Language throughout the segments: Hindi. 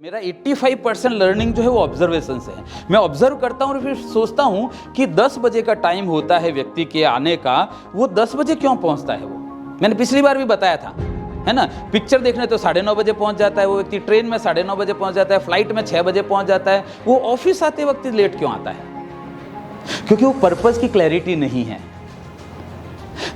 मेरा 85% लर्निंग जो है वो ऑब्जर्वेशन से है। मैं ऑब्जर्व करता हूँ और फिर सोचता हूँ कि 10 बजे का टाइम होता है व्यक्ति के आने का, वो 10 बजे क्यों पहुँचता है। वो मैंने पिछली बार भी बताया था, है ना। पिक्चर देखने तो 9:30 बजे पहुँच जाता है वो व्यक्ति, ट्रेन में 9:30 बजे पहुँच जाता है, फ्लाइट में 6 बजे पहुँच जाता है। वो ऑफिस आते वक्त लेट क्यों आता है? क्योंकि वो पर्पज़ की क्लैरिटी नहीं है।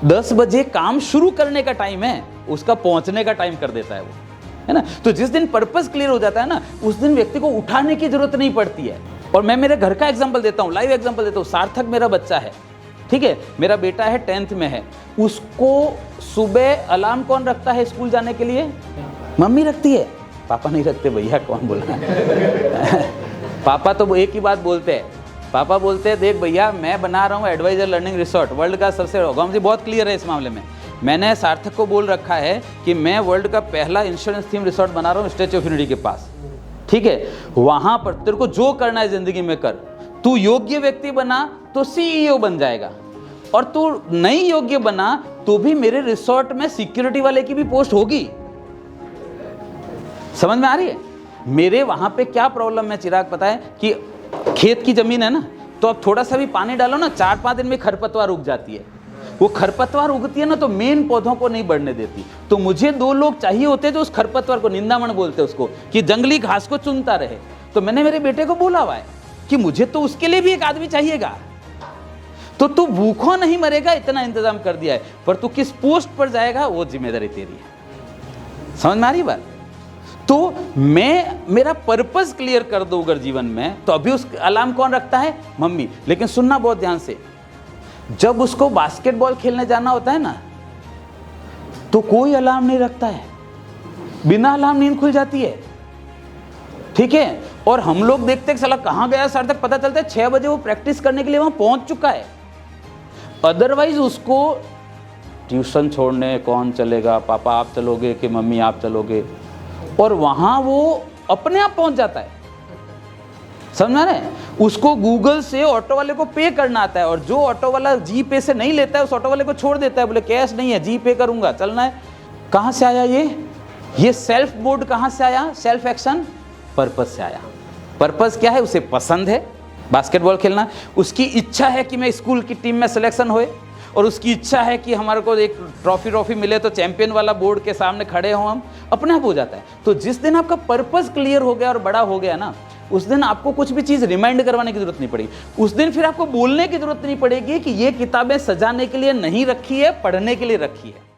10 बजे काम शुरू करने का टाइम है, उसका पहुँचने का टाइम कर देता है वो, है ना। तो जिस दिन पर्पस क्लियर हो जाता है ना, उस दिन व्यक्ति को उठाने की जरूरत नहीं पड़ती है। और मैं मेरे घर का एग्जांपल देता हूँ, लाइव एग्जांपल देता हूँ। सार्थक मेरा बच्चा है, ठीक है, मेरा बेटा है, 10th में है। उसको सुबह अलार्म कौन रखता है स्कूल जाने के लिए? मम्मी रखती है, पापा नहीं रखते। भैया कौन बोल रहा है? पापा तो एक ही बात बोलते हैं, पापा बोलते हैं देख भैया मैं बना रहा हूँ एडवाइजर लर्निंग रिसोर्ट, वर्ल्ड का सबसे, गौम जी बहुत क्लियर है इस मामले में। मैंने सार्थक को बोल रखा है कि मैं वर्ल्ड का पहला इंश्योरेंस थीम रिसोर्ट बना रहा हूँ स्टैच्यू ऑफ यूनिटी के पास, ठीक है। वहां पर तेरे को जो करना है जिंदगी में कर। तू योग्य व्यक्ति बना तो सीईओ बन जाएगा, और तू नहीं योग्य बना तो भी मेरे रिसोर्ट में सिक्योरिटी वाले की भी पोस्ट होगी। समझ में आ रही है? मेरे वहां पे क्या प्रॉब्लम है चिराग, पता है कि खेत की जमीन है ना, तो अब थोड़ा सा भी पानी डालो ना, 4-5 दिन में खरपतवार उग जाती है। वो खरपतवार उगती है ना, तो मेन पौधों को नहीं बढ़ने देती। तो मुझे 2 लोग चाहिए होते हैं जो उस खरपतवार को, निंदामण बोलते हैं उसको, कि जंगली घास को चुनता रहे। तो मैंने मेरे बेटे को बोला हुआ है कि मुझे तो उसके लिए भी एक आदमी चाहिएगा। तो तू भूखों नहीं मरेगा, इतना इंतजाम कर दिया है, पर तू किस पोस्ट पर जाएगा वो जिम्मेदारी तेरी है। समझ में आ रही बात? तो मैं मेरा पर्पस क्लियर कर दूं अगर जीवन में, तो अभी उस अलार्म कौन रखता है? मम्मी। लेकिन सुनना बहुत ध्यान से, जब उसको बास्केटबॉल खेलने जाना होता है ना, तो कोई अलार्म नहीं रखता है, बिना अलार्म नींद खुल जाती है, ठीक है। और हम लोग देखते हैं साला कहां गया सार्थक, पता चलता है 6 बजे वो प्रैक्टिस करने के लिए वहां पहुंच चुका है। अदरवाइज उसको ट्यूशन छोड़ने कौन चलेगा, पापा आप चलोगे कि मम्मी आप चलोगे, और वहां वो अपने आप पहुंच जाता है। समझ रहे हैं? उसको गूगल से ऑटो वाले को पे करना आता है, और जो ऑटो वाला जी पे से नहीं लेता है उस ऑटो वाले को छोड़ देता है, बोले कैश नहीं है, जी पे करूंगा, चलना है। कहां से आया ये सेल्फ बोर्ड कहां से आया? सेल्फ एक्शन पर्पस से आया। पर्पस क्या है? उसे पसंद है बास्केटबॉल खेलना, उसकी इच्छा है कि मैं स्कूल की टीम में सिलेक्शन होए, और उसकी इच्छा है कि हमारे को एक ट्रॉफी मिले तो चैंपियन वाला बोर्ड के सामने खड़े हों हम, अपने आप हो जाता है। तो जिस दिन आपका पर्पस क्लियर हो गया और बड़ा हो गया ना, उस दिन आपको कुछ भी चीज़ रिमाइंड करवाने की जरूरत नहीं पड़ेगी। उस दिन फिर आपको बोलने की जरूरत नहीं पड़ेगी कि ये किताबें सजाने के लिए नहीं रखी है, पढ़ने के लिए रखी है।